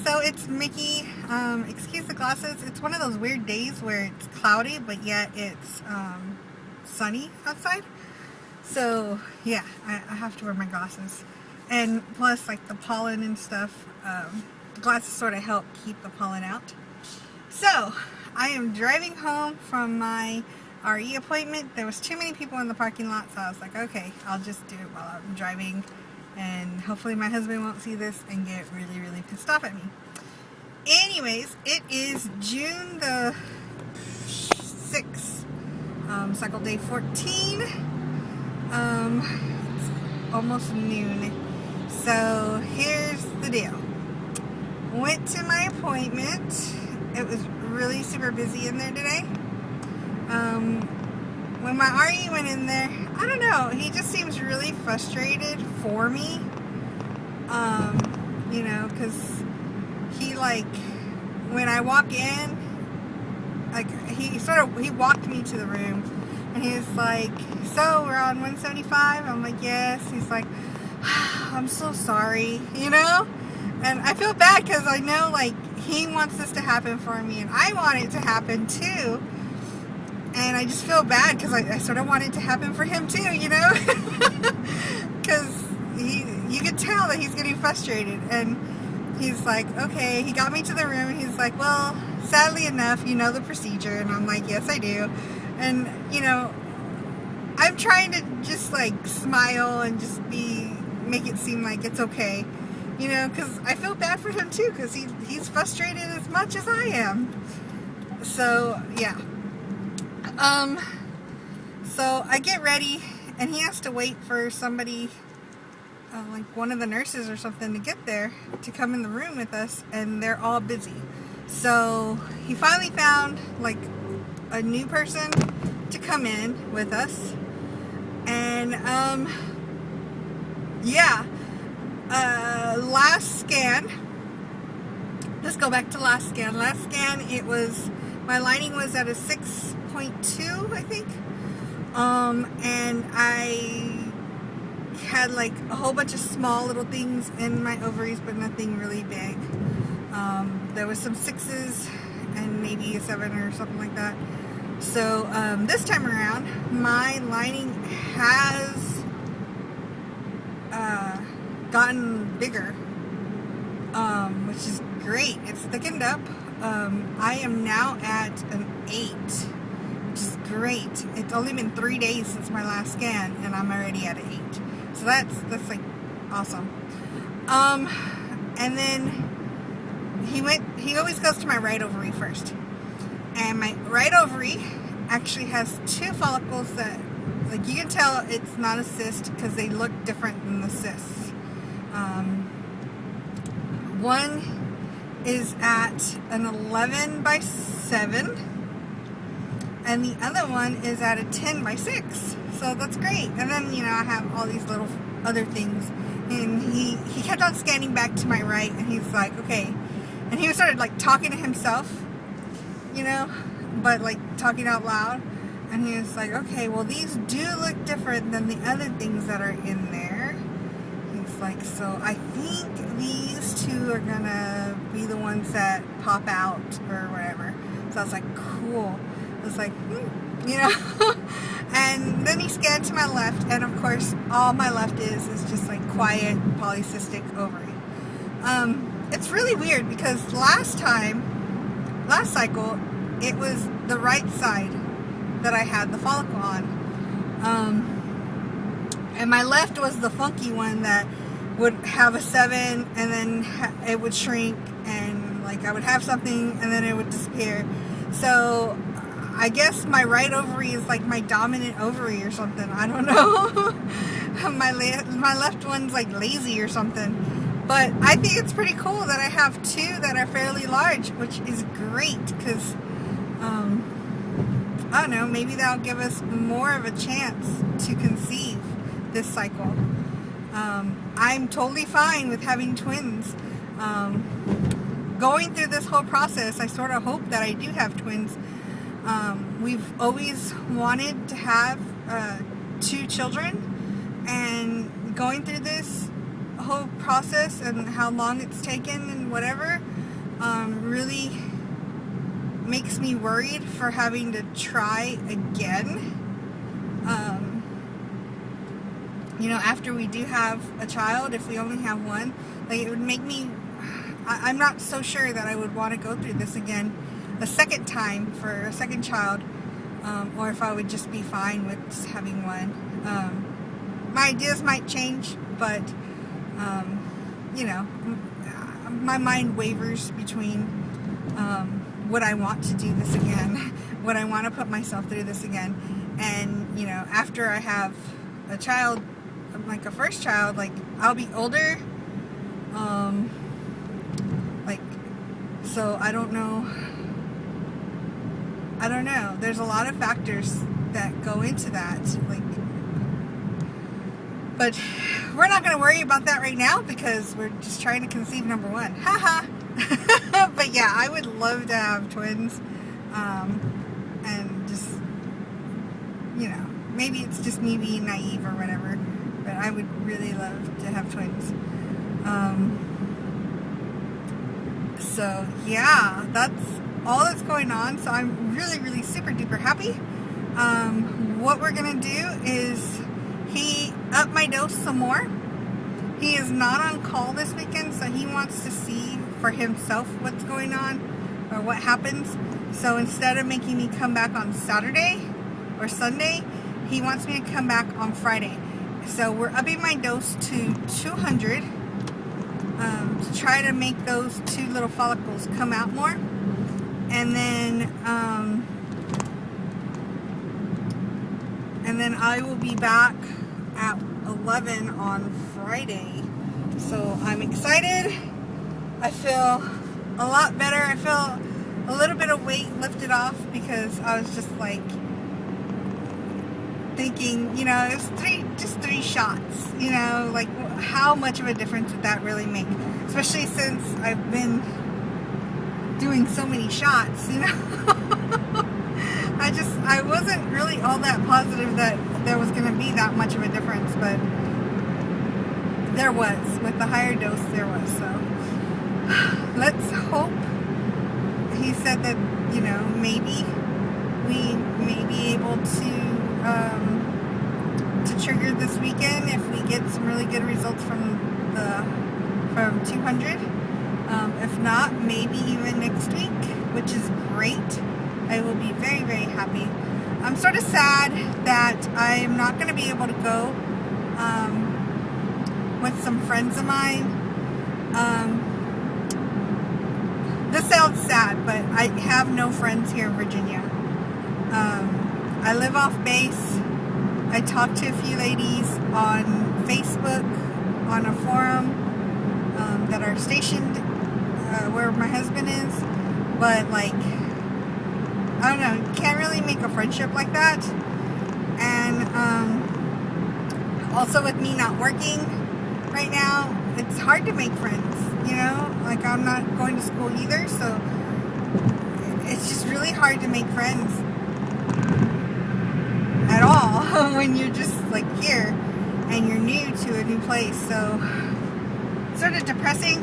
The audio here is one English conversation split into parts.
So it's Mickey. Excuse the glasses. It's one of those weird days where it's cloudy, but yet it's sunny outside. So yeah, I have to wear my glasses. And plus, like the pollen and stuff, the glasses sort of help keep the pollen out. So I am driving home from my RE appointment. There was too many people in the parking lot, so I was like, okay, I'll just do it while I'm driving. And hopefully my husband won't see this and get really, really pissed off at me. Anyways, it is June the 6th, cycle day 14. It's almost noon. So here's the deal. Went to my appointment. It was really super busy in there today. When my RE went in there, I don't know, he just seems really frustrated for me. You know, because he, like, when I walk in, like, he walked me to the room, and he was like, so we're on 175? I'm like, yes. He's like, I'm so sorry, you know? And I feel bad because I know, like, he wants this to happen for me, and I want it to happen too. And I just feel bad because I sort of want it to happen for him too, you know? Because you can tell that he's getting frustrated. And he's like, okay, he got me to the room, and he's like, well, sadly enough, you know the procedure. And I'm like, yes, I do. And, you know, I'm trying to just, like, smile and just make it seem like it's okay. You know, because I feel bad for him too, because he's frustrated as much as I am. So, yeah. So I get ready, and he has to wait for somebody, like one of the nurses or something, to get there to come in the room with us, and they're all busy. So he finally found, like, a new person to come in with us. And, yeah. Last scan, let's go back to last scan. Last scan, it was, my lining was at a 6.2, I think. And I had, like, a whole bunch of small little things in my ovaries, but nothing really big. There was some 6s and maybe a 7 or something like that. So, this time around, my lining has gotten bigger, which is great. It's thickened up. I am now at an 8, which is great. It's only been 3 days since my last scan, and I'm already at an 8. So that's like awesome. And then he always goes to my right ovary first. And my right ovary actually has 2 follicles that, like, you can tell it's not a cyst because they look different than the cysts. One is at an 11/7, and the other one is at a 10/6. So that's great. And then, you know, I have all these little other things. And he kept on scanning back to my right, and he's like, okay. And he started, like, talking to himself, you know, but, like, talking out loud. And he was like, okay, well, these do look different than the other things that are in there. He's like, so I think these 2 are gonna be the ones that pop out or whatever. So I was like, cool. I was like, you know. And then he scanned to my left, and of course, all my left is just like quiet polycystic ovary. It's really weird because last cycle, it was the right side that I had the follicle on. And my left was the funky one that would have a 7, and then it would shrink, and, like, I would have something, and then it would disappear. So I guess my right ovary is like my dominant ovary or something. I don't know. my left one's like lazy or something. But I think it's pretty cool that I have 2 that are fairly large, which is great because, I don't know, maybe that'll give us more of a chance to conceive this cycle. I'm totally fine with having twins. Going through this whole process, I sort of hope that I do have twins. We've always wanted to have 2 children, and going through this whole process and how long it's taken and whatever, really makes me worried for having to try again. You know, after we do have a child, if we only have one, like, it would make me, I'm not so sure that I would want to go through this again a second time for a second child, or if I would just be fine with just having one. My ideas might change, but you know, my mind wavers between would I want to do this again, would I want to put myself through this again, and you know, after I have a child, like a first child, like, I'll be older, like, so I don't know, there's a lot of factors that go into that, like, but we're not going to worry about that right now because we're just trying to conceive number one, haha. But yeah, I would love to have twins, and just, you know, maybe it's just me being naive or whatever, but I would really love to have twins. So yeah, that's all that's going on. So I'm really, really super duper happy. What we're gonna do is he upped my dose some more. He is not on call this weekend, so he wants to see for himself what's going on or what happens. So instead of making me come back on Saturday or Sunday, he wants me to come back on Friday. So we're upping my dose to 200 to try to make those two little follicles come out more. And then I will be back at 11 on Friday. So I'm excited. I feel a lot better. I feel a little bit of weight lifted off because I was just like thinking, you know, it was just three shots, you know, like how much of a difference would that really make? Especially since I've been doing so many shots, you know. I wasn't really all that positive that there was going to be that much of a difference, but there was. With the higher dose, there was. So let's hope. He said that, you know, maybe we may be able to trigger this weekend if we get some really good results from 200. If not, maybe even next week, which is great. I will be very, very happy. I'm sort of sad that I'm not going to be able to go with some friends of mine. This sounds sad, but I have no friends here in Virginia. I live off base. I talked to a few ladies on Facebook, on a forum that are stationed where my husband is, but like, I don't know, you can't really make a friendship like that. And also with me not working right now, it's hard to make friends, you know, like I'm not going to school either, so it's just really hard to make friends at all when you're just like here and you're new to a new place. So it's sort of depressing,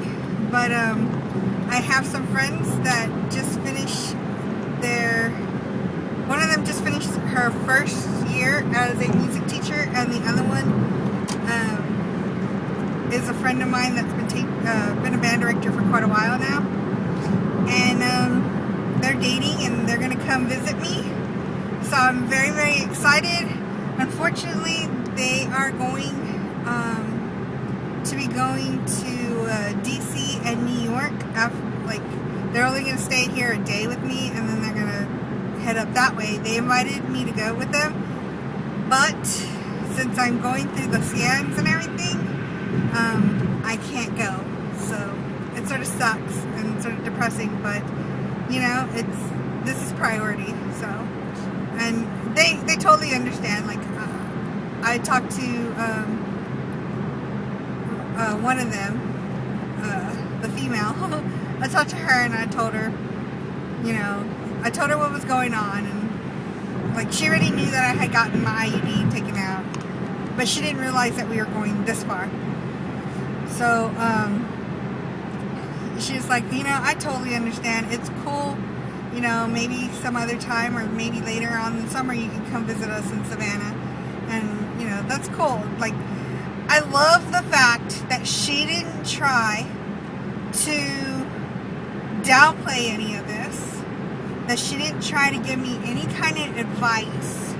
but I have some friends that just finished one of them just finished her first year as a music teacher, and the other one is a friend of mine that's been a band director for quite a while now, and they're dating and they're going to come visit me, so I'm very, very excited. Unfortunately, they are going to be going to DC and New York they're only going to stay here a day with me, and then they're going to head up that way. They invited me to go with them, but since I'm going through the scans and everything, I can't go. So it sort of sucks and sort of depressing, but you know, this is priority. So, and they totally understand. Like I talked to one of them, the female. I talked to her and I told her, you know, I told her what was going on, and like she already knew that I had gotten my IUD taken out, but she didn't realize that we were going this far. So she's like, you know, I totally understand. It's cool. You know, maybe some other time or maybe later on in the summer you can come visit us in Savannah. And, you know, that's cool. Like, I love the fact that she didn't try to downplay any of this. That she didn't try to give me any kind of advice.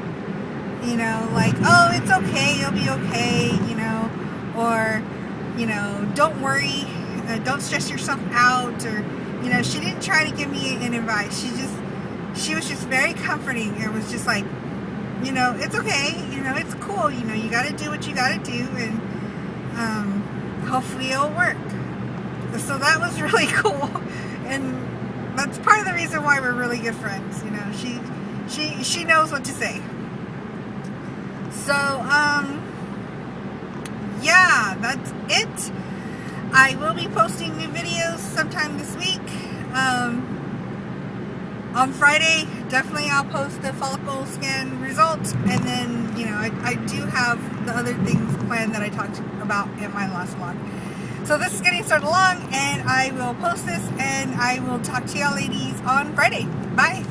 You know, like, oh, it's okay, you'll be okay, you know, or, you know, don't worry, don't stress yourself out, or, you know, she didn't try to give me an advice. She was just very comforting. It was just like, you know, it's okay, you know, it's cool, you know, you got to do what you got to do, and hopefully it'll work. So that was really cool, and that's part of the reason why we're really good friends. You know, she knows what to say. So, yeah, that's it. I will be posting new videos sometime this week. On Friday, definitely I'll post the follicle scan results, and then, you know, I do have the other things planned that I talked about in my last vlog. So this is getting started along, and I will post this, and I will talk to y'all ladies on Friday. Bye!